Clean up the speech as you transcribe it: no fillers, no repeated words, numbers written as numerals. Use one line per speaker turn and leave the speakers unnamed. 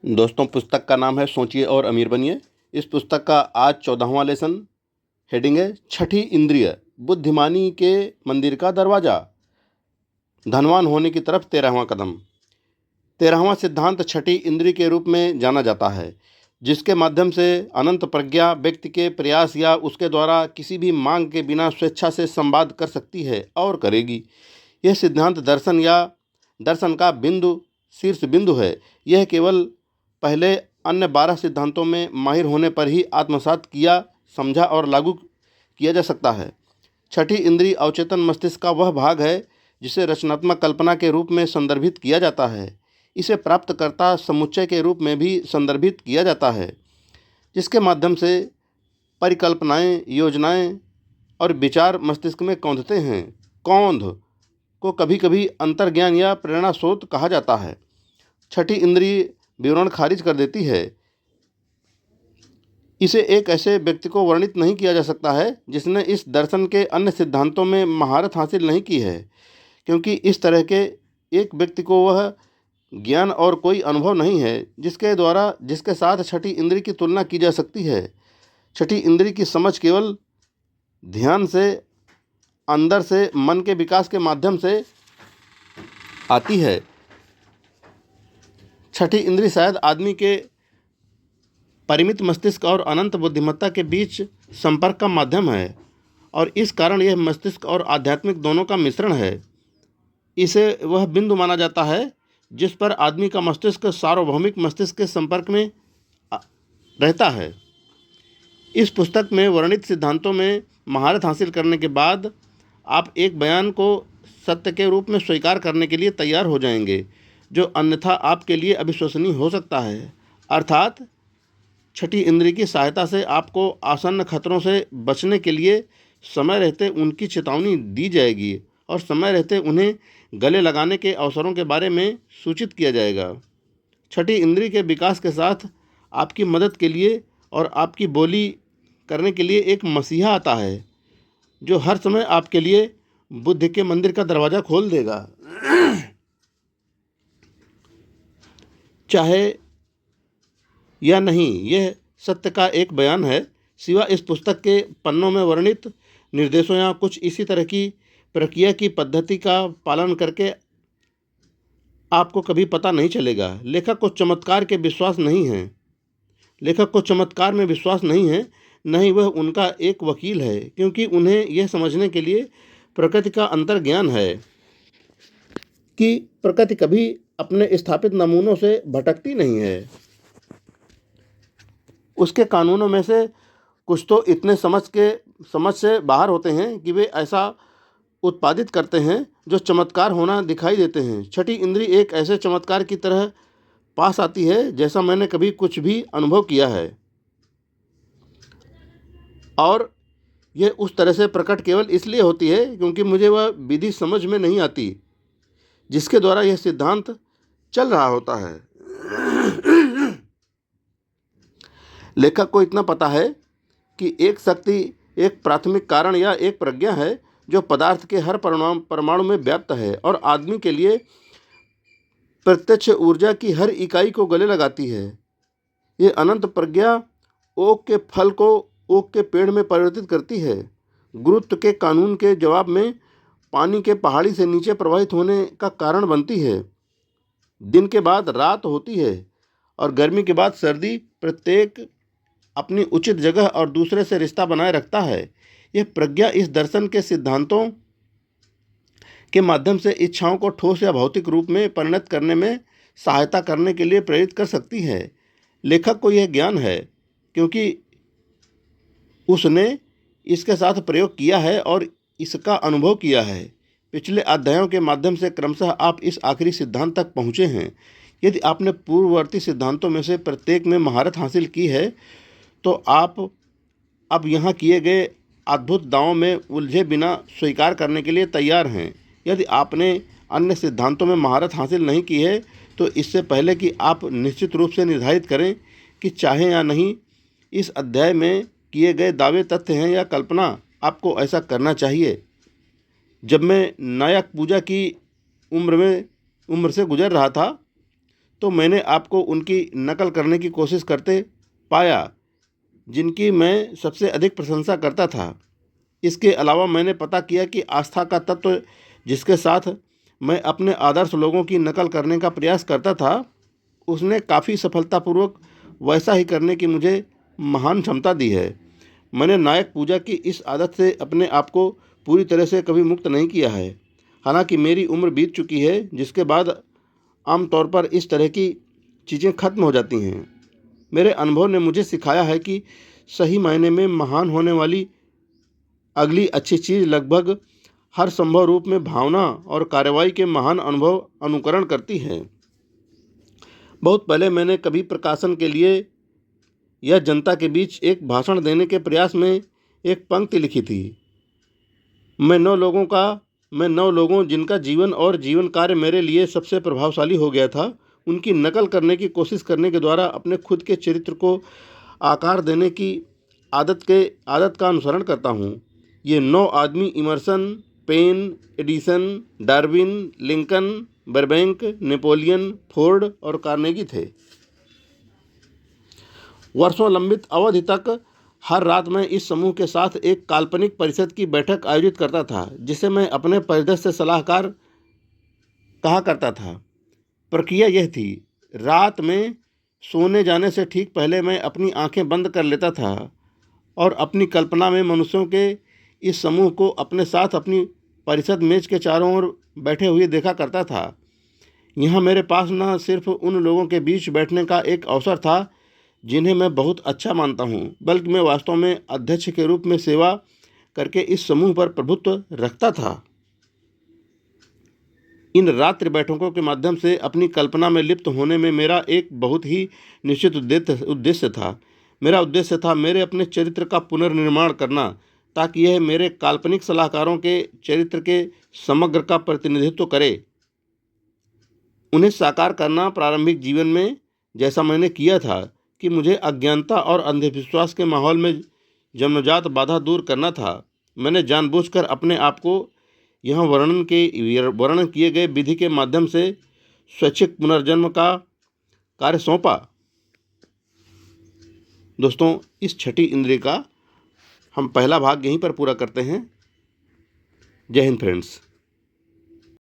दोस्तों, पुस्तक का नाम है सोचिए और अमीर बनिए। इस पुस्तक का आज 14वां लेसन। हेडिंग है छठी इंद्रिय, बुद्धिमानी के मंदिर का दरवाजा, धनवान होने की तरफ 13वां कदम। 13वां सिद्धांत छठी इंद्रिय के रूप में जाना जाता है, जिसके माध्यम से अनंत प्रज्ञा व्यक्ति के प्रयास या उसके द्वारा किसी भी मांग के बिना स्वेच्छा से संवाद कर सकती है और करेगी। यह सिद्धांत दर्शन का बिंदु शीर्ष बिंदु है। यह केवल पहले अन्य 12 सिद्धांतों में माहिर होने पर ही आत्मसात किया, समझा और लागू किया जा सकता है। छठी इंद्रिय अवचेतन मस्तिष्क का वह भाग है जिसे रचनात्मक कल्पना के रूप में संदर्भित किया जाता है। इसे प्राप्तकर्ता समुच्चय के रूप में भी संदर्भित किया जाता है, जिसके माध्यम से परिकल्पनाएं, योजनाएं और विचार मस्तिष्क में कौंधते हैं। कौंध को कभी कभी अंतर्ज्ञान या प्रेरणा स्रोत कहा जाता है। छठी इंद्रिय विवरण खारिज कर देती है। इसे एक ऐसे व्यक्ति को वर्णित नहीं किया जा सकता है जिसने इस दर्शन के अन्य सिद्धांतों में महारत हासिल नहीं की है, क्योंकि इस तरह के एक व्यक्ति को वह ज्ञान और कोई अनुभव नहीं है जिसके साथ छठी इंद्रिय की तुलना की जा सकती है। छठी इंद्रिय की समझ केवल ध्यान से, अंदर से, मन के विकास के माध्यम से आती है। छठी इंद्रिय शायद आदमी के परिमित मस्तिष्क और अनंत बुद्धिमत्ता के बीच संपर्क का माध्यम है, और इस कारण यह मस्तिष्क और आध्यात्मिक दोनों का मिश्रण है। इसे वह बिंदु माना जाता है जिस पर आदमी का मस्तिष्क सार्वभौमिक मस्तिष्क के संपर्क में रहता है। इस पुस्तक में वर्णित सिद्धांतों में महारत हासिल करने के बाद आप एक बयान को सत्य के रूप में स्वीकार करने के लिए तैयार हो जाएंगे, जो अन्यथा आपके लिए अविश्वसनीय हो सकता है। अर्थात छठी इंद्रिय की सहायता से आपको आसन्न खतरों से बचने के लिए समय रहते उनकी चेतावनी दी जाएगी और समय रहते उन्हें गले लगाने के अवसरों के बारे में सूचित किया जाएगा। छठी इंद्रिय के विकास के साथ आपकी मदद के लिए और आपकी बोली करने के लिए एक मसीहा आता है, जो हर समय आपके लिए बुद्धि के मंदिर का दरवाज़ा खोल देगा। चाहे या नहीं, यह सत्य का एक बयान है। सिवा इस पुस्तक के पन्नों में वर्णित निर्देशों या कुछ इसी तरह की प्रक्रिया की पद्धति का पालन करके आपको कभी पता नहीं चलेगा। लेखक को चमत्कार में विश्वास नहीं है, न ही वह उनका एक वकील है, क्योंकि उन्हें यह समझने के लिए प्रकृति का अंतर्ज्ञान है कि प्रकृति कभी अपने स्थापित नमूनों से भटकती नहीं है। उसके कानूनों में से कुछ तो इतने समझ से बाहर होते हैं कि वे ऐसा उत्पादित करते हैं जो चमत्कार होना दिखाई देते हैं। छठी इंद्रिय एक ऐसे चमत्कार की तरह पास आती है जैसा मैंने कभी कुछ भी अनुभव किया है, और यह उस तरह से प्रकट केवल इसलिए होती है क्योंकि मुझे वह विधि समझ में नहीं आती जिसके द्वारा यह सिद्धांत चल रहा होता है। लेखक को इतना पता है कि एक शक्ति, एक प्राथमिक कारण या एक प्रज्ञा है जो पदार्थ के हर परमाणु में व्याप्त है और आदमी के लिए प्रत्यक्ष ऊर्जा की हर इकाई को गले लगाती है। ये अनंत प्रज्ञा ओक के फल को ओक के पेड़ में परिवर्तित करती है। गुरुत्व के कानून के जवाब में पानी के पहाड़ी से नीचे प्रवाहित होने का कारण बनती है। दिन के बाद रात होती है और गर्मी के बाद सर्दी। प्रत्येक अपनी उचित जगह और दूसरे से रिश्ता बनाए रखता है। यह प्रज्ञा इस दर्शन के सिद्धांतों के माध्यम से इच्छाओं को ठोस या भौतिक रूप में परिणत करने में सहायता करने के लिए प्रेरित कर सकती है। लेखक को यह ज्ञान है क्योंकि उसने इसके साथ प्रयोग किया है और इसका अनुभव किया है। पिछले अध्यायों के माध्यम से क्रमशः आप इस आखिरी सिद्धांत तक पहुँचे हैं। यदि आपने पूर्ववर्ती सिद्धांतों में से प्रत्येक में महारत हासिल की है तो आप अब यहाँ किए गए अद्भुत दावों में उलझे बिना स्वीकार करने के लिए तैयार हैं। यदि आपने अन्य सिद्धांतों में महारत हासिल नहीं की है तो इससे पहले कि आप निश्चित रूप से निर्धारित करें कि चाहें या नहीं, इस अध्याय में किए गए दावे तथ्य हैं या कल्पना, आपको ऐसा करना चाहिए। जब मैं नायक पूजा की उम्र से गुजर रहा था तो मैंने आपको उनकी नकल करने की कोशिश करते पाया जिनकी मैं सबसे अधिक प्रशंसा करता था। इसके अलावा मैंने पता किया कि आस्था का तत्व जिसके साथ मैं अपने आदर्श लोगों की नकल करने का प्रयास करता था, उसने काफ़ी सफलतापूर्वक वैसा ही करने की मुझे महान क्षमता दी है। मैंने नायक पूजा की इस आदत से अपने आप को पूरी तरह से कभी मुक्त नहीं किया है। हालांकि मेरी उम्र बीत चुकी है, जिसके बाद आमतौर पर इस तरह की चीज़ें खत्म हो जाती हैं। मेरे अनुभव ने मुझे सिखाया है कि सही मायने में महान होने वाली अगली अच्छी चीज़ लगभग हर संभव रूप में भावना और कार्रवाई के महान अनुभव अनुकरण करती है। बहुत पहले मैंने कभी प्रकाशन के लिए या जनता के बीच एक भाषण देने के प्रयास में एक पंक्ति लिखी थी। मैं 9 लोगों जिनका जीवन और जीवन कार्य मेरे लिए सबसे प्रभावशाली हो गया था, उनकी नकल करने की कोशिश करने के द्वारा अपने खुद के चरित्र को आकार देने की आदत का अनुसरण करता हूँ। ये 9 आदमी Emerson, Paine, Edison, Darwin, Lincoln, Burbank, Napoleon, Ford और कार्नेगी थे। वर्षों लंबित अवधि तक हर रात मैं इस समूह के साथ एक काल्पनिक परिषद की बैठक आयोजित करता था, जिसे मैं अपने परिदृश्य सलाहकार कहा करता था। प्रक्रिया यह थी, रात में सोने जाने से ठीक पहले मैं अपनी आंखें बंद कर लेता था और अपनी कल्पना में मनुष्यों के इस समूह को अपने साथ अपनी परिषद मेज के चारों ओर बैठे हुए देखा करता था। यहाँ मेरे पास न सिर्फ उन लोगों के बीच बैठने का एक अवसर था जिन्हें मैं बहुत अच्छा मानता हूँ, बल्कि मैं वास्तव में अध्यक्ष के रूप में सेवा करके इस समूह पर प्रभुत्व रखता था। इन रात्रि बैठकों के माध्यम से अपनी कल्पना में लिप्त होने में मेरा एक बहुत ही निश्चित उद्देश्य था। मेरा उद्देश्य था मेरे अपने चरित्र का पुनर्निर्माण करना, ताकि यह मेरे काल्पनिक सलाहकारों के चरित्र के समग्र का प्रतिनिधित्व करे। उन्हें साकार करना प्रारंभिक जीवन में जैसा मैंने किया था कि मुझे अज्ञानता और अंधविश्वास के माहौल में जन्मजात बाधा दूर करना था। मैंने जानबूझकर अपने आप को यहाँ वर्णन किए गए विधि के माध्यम से स्वैच्छिक पुनर्जन्म का कार्य सौंपा। दोस्तों, इस छठी इंद्रिय का हम पहला भाग यहीं पर पूरा करते हैं। जय हिंद फ्रेंड्स।